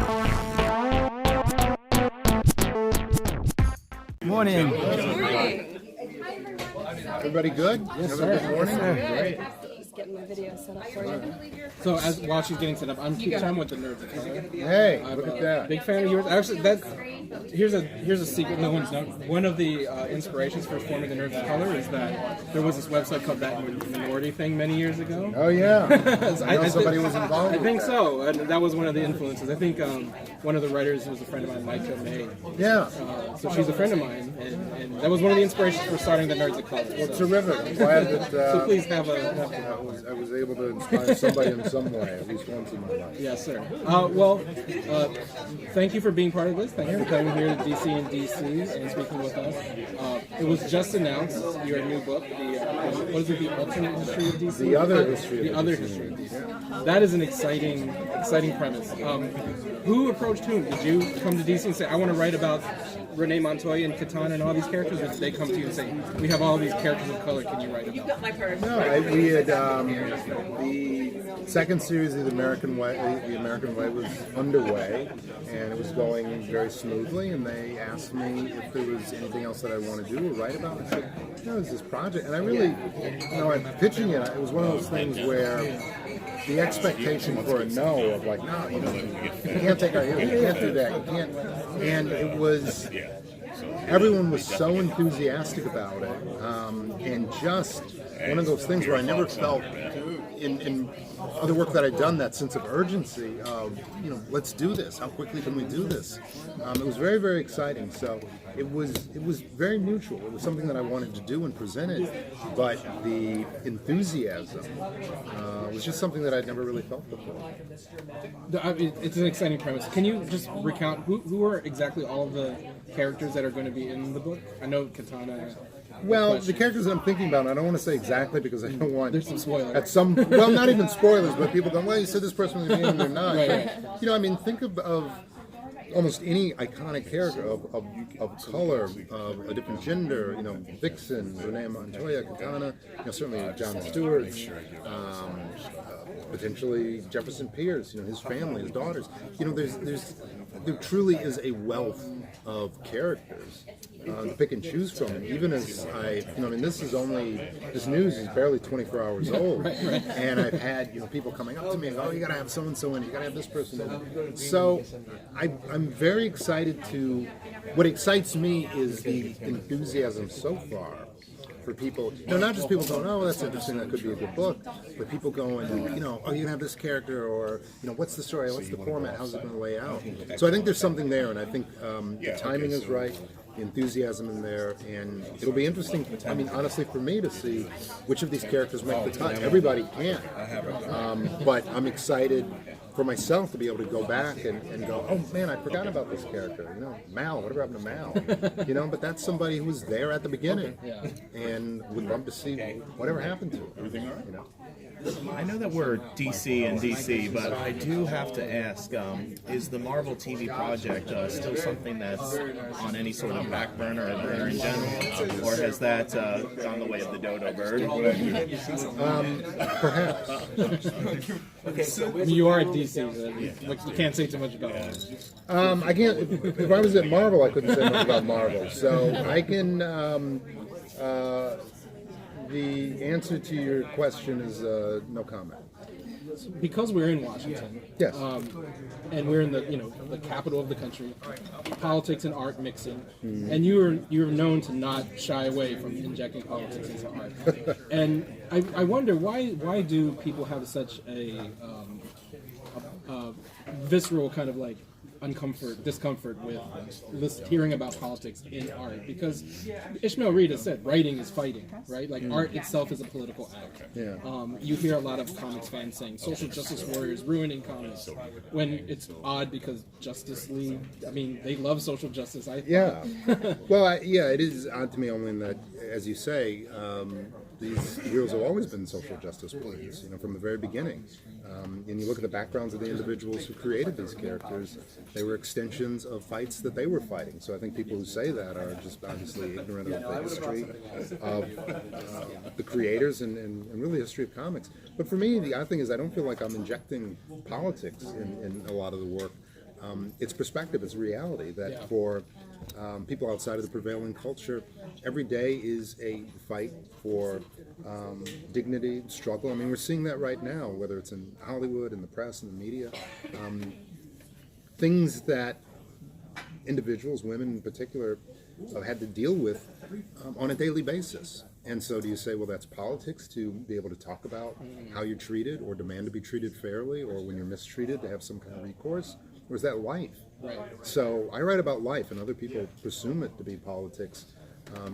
Morning. Everybody good? Yes, sir. Good morning. Yes, sir. Great. Just getting my video set up for you. So while she's getting set up, I'm Keith Chum with the Nerds of Color. Hey, I'm look at a that. big fan of yours. Actually, here's a secret no one's known. One of the inspirations for forming the Nerds of Color is that there was this website called That Minority Thing many years ago. Oh yeah. I know I somebody was involved. I with think that. so. And that was one of the influences. I think one of the writers was a friend of mine, Micah May. Yeah. So she's a friend of mine, and that was one of the inspirations for starting the Nerds of Color. Well, terrific. I'm glad that So please have I was able to inspire somebody in some way, at least once in my life. Yes, sir. Thank you for being part of this. Thank you for coming here to DC and DC and speaking with us. It was just announced your new book, what is it, The Alternate History of DC? The Other History of The Other DC. History of DC. That is an exciting premise. Who approached whom? Did you come to DC and say, I want to write about Renee Montoya and Katana and all these characters, or did they come to you and say, we have all these characters of color, can you write about them? No, we had the second series of the American Way was underway, and it was going very smoothly. And they asked me if there was anything else that I want to do or write about. I said, there's this project, and I really, I'm pitching it. It was one of those things where the expectation for a no of like, no, you can't take our hero, you can't do that, you can't, and it was. Everyone was so enthusiastic about it, and just one of those things where I never felt in other work that I'd done that sense of urgency of, let's do this. How quickly can we do this? It was very, very exciting. So it was very mutual. It was something that I wanted to do and present it, but the enthusiasm was just something that I'd never really felt before. It's an exciting premise. Can you just recount who are exactly all of the characters that are going to be in the book? I know Katana. Well, the characters that I'm thinking about, I don't want to say exactly because I don't want... There's some spoilers. Well, not even spoilers, but people go, well, you said this person was in the end and they're not. Right. Think of almost any iconic character of color, of a different gender, Vixen, Renee Montoya, Katana, certainly Jon Stewart, potentially Jefferson Pierce, his family, his daughters. There truly is a wealth of characters to pick and choose from. And even as this news is barely 24 hours old, and I've had people coming up to me and go, oh, you got to have so and so in, you got to have this person in. So I'm very excited to. What excites me is the enthusiasm so far. For people, not just people going, oh, that's interesting, that could be a good book, but people going, oh, you're going to have this character, or, what's the story, what's the format, how's it going to lay out? So I think there's something there, and I think the timing is right, the enthusiasm in there, and it'll be interesting, honestly, for me to see which of these characters make the cut. Everybody can't, but I'm excited for myself to be able to go back and go, oh man, I forgot about this character. Mal, whatever happened to Mal? But that's somebody who was there at the beginning, and would love to see whatever happened to him. Everything all right? I know that we're DC and DC, but I do have to ask, is the Marvel TV project still something that's on any sort of back burner or burner in general? Or has that gone the way of the dodo bird? Perhaps. Okay, so you are at DC, you can't say too much about it. I can't, if I was at Marvel, I couldn't say much about Marvel. So I can, the answer to your question is no comment. Because we're in Washington, yes, and we're in the capital of the country, politics and art mixing, and you're known to not shy away from injecting politics into art. And I wonder why do people have such a visceral kind of like discomfort with hearing about politics in art, because Ishmael Reed has said writing is fighting, right? Like art itself is a political act. Yeah. You hear a lot of comics fans saying social justice warriors ruining comics, when it's odd because Justice League, they love social justice. Yeah. Well, it is odd to me only in that, as you say, these heroes have always been social justice pleas, from the very beginning. And you look at the backgrounds of the individuals who created these characters, they were extensions of fights that they were fighting. So I think people who say that are just obviously ignorant of the history of the creators and really the history of comics. But for me, the odd thing is I don't feel like I'm injecting politics in a lot of the work. it's perspective, it's reality that Yeah. for people outside of the prevailing culture, every day is a fight for dignity, struggle. I mean, we're seeing that right now, whether it's in Hollywood, in the press, in the media. Things that individuals, women in particular, have had to deal with on a daily basis. And so do you say, well, that's politics, to be able to talk about how you're treated or demand to be treated fairly, or when you're mistreated to have some kind of recourse? Or is that life? Right. So I write about life, and other people presume it to be politics.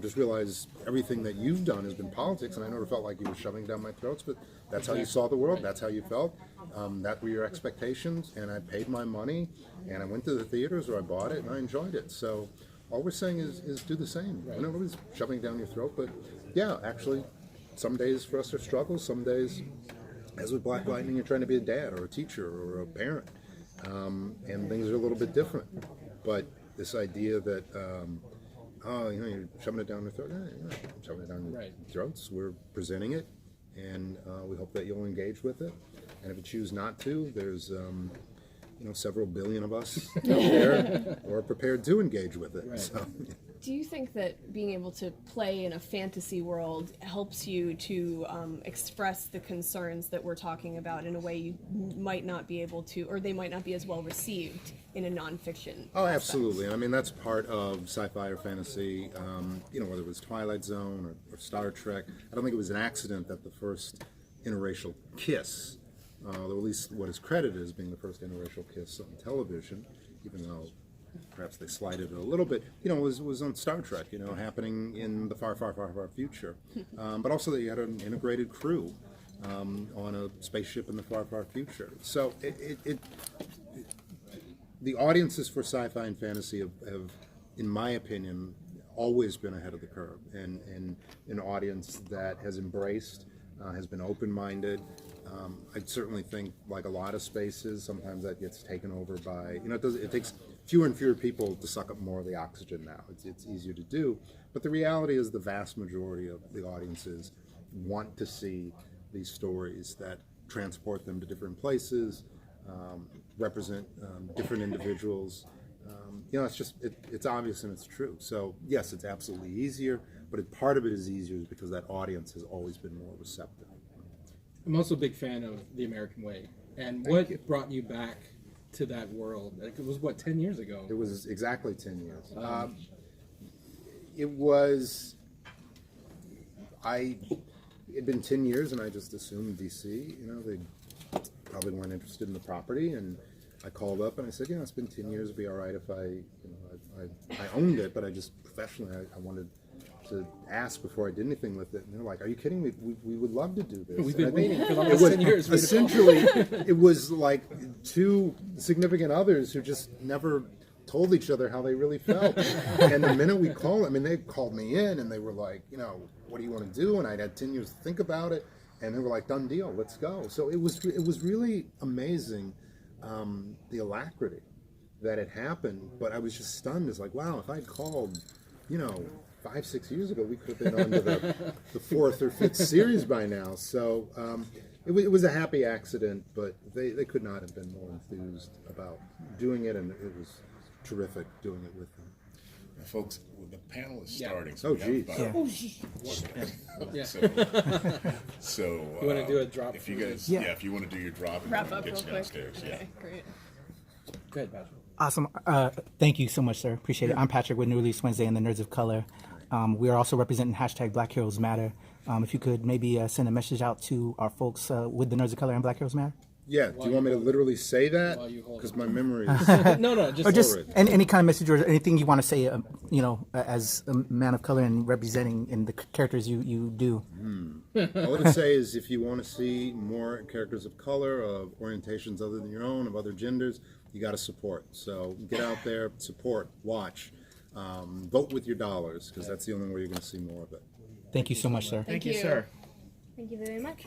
Just realize everything that you've done has been politics, and I never felt like you were shoving down my throats, but that's how you saw the world, that's how you felt, that were your expectations, and I paid my money, and I went to the theaters, or I bought it, and I enjoyed it. So all we're saying is do the same. Right. Nobody's shoving down your throat, but yeah, actually, some days for us are struggles, some days, as with Black Lightning, you're trying to be a dad, or a teacher, or a parent, and things are a little bit different. But this idea that oh, you're shoving it down their throat. You're not shoving it down your throats. We're presenting it, and we hope that you'll engage with it. And if you choose not to, there's several billion of us out there who are prepared to engage with it. Right. So, Do you think that being able to play in a fantasy world helps you to express the concerns that we're talking about in a way you might not be able to, or they might not be as well received in a nonfiction? oh, absolutely. I mean, that's part of sci-fi or fantasy. Whether it was Twilight Zone or Star Trek. I don't think it was an accident that the first interracial kiss, though at least what is credited as being the first interracial kiss on television, even though perhaps they slighted it a little bit, was on Star Trek, happening in the far, far, far, far future. But also that you had an integrated crew on a spaceship in the far, far future. So the audiences for sci-fi and fantasy have, in my opinion, always been ahead of the curve, and an audience that has embraced, has been open-minded. I certainly think, like a lot of spaces, sometimes that gets taken over by, it takes fewer and fewer people to suck up more of the oxygen now. It's easier to do, but the reality is the vast majority of the audiences want to see these stories that transport them to different places, represent different individuals. It's obvious and it's true. So yes, it's absolutely easier, but part of it is easier because that audience has always been more receptive. I'm also a big fan of The American Way. And what brought you back to that world? It was, 10 years ago? It was exactly 10 years. It'd been 10 years, and I just assumed DC, they probably weren't interested in the property, and I called up and I said, it's been 10 years, it'd be all right if I owned it, but I just professionally, I wanted to ask before I did anything with it. And they're like, are you kidding me? We would love to do this. We've been waiting for the last 10 years. Essentially, it was like two significant others who just never told each other how they really felt. And the minute we called, they called me in and they were like, what do you want to do? And I'd had 10 years to think about it. And they were like, done deal, let's go. So it was really amazing, the alacrity that it happened. But I was just stunned. It's like, wow, if I'd called, 5-6 years ago, we could have been on to the fourth or fifth series by now. So it was a happy accident, but they could not have been more enthused about doing it, and it was terrific doing it with them. Now, folks, the panel is starting. So geez. So you want to do a drop? If you guys, if you want to do your drop, and Wrap then up get real you quick. downstairs. Okay, great. Go ahead, Patrick. Awesome. Thank you so much, sir. Appreciate it. I'm Patrick with New Release Wednesday and the Nerds of Color. We are also representing hashtag Black Heroes Matter. If you could maybe send a message out to our folks with the Nerds of Color and Black Heroes Matter. Yeah, do you want me to literally say that? While you hold Because it. my memory is... No, just Or just forward. any kind of message or anything you want to say, as a man of color and representing in the characters you do. All I would say is if you want to see more characters of color, of orientations other than your own, of other genders, you got to support. So get out there, support, watch, vote with your dollars, because that's the only way you're going to see more of it. Thank you so much, sir. Thank you, you. sir. Thank you very much.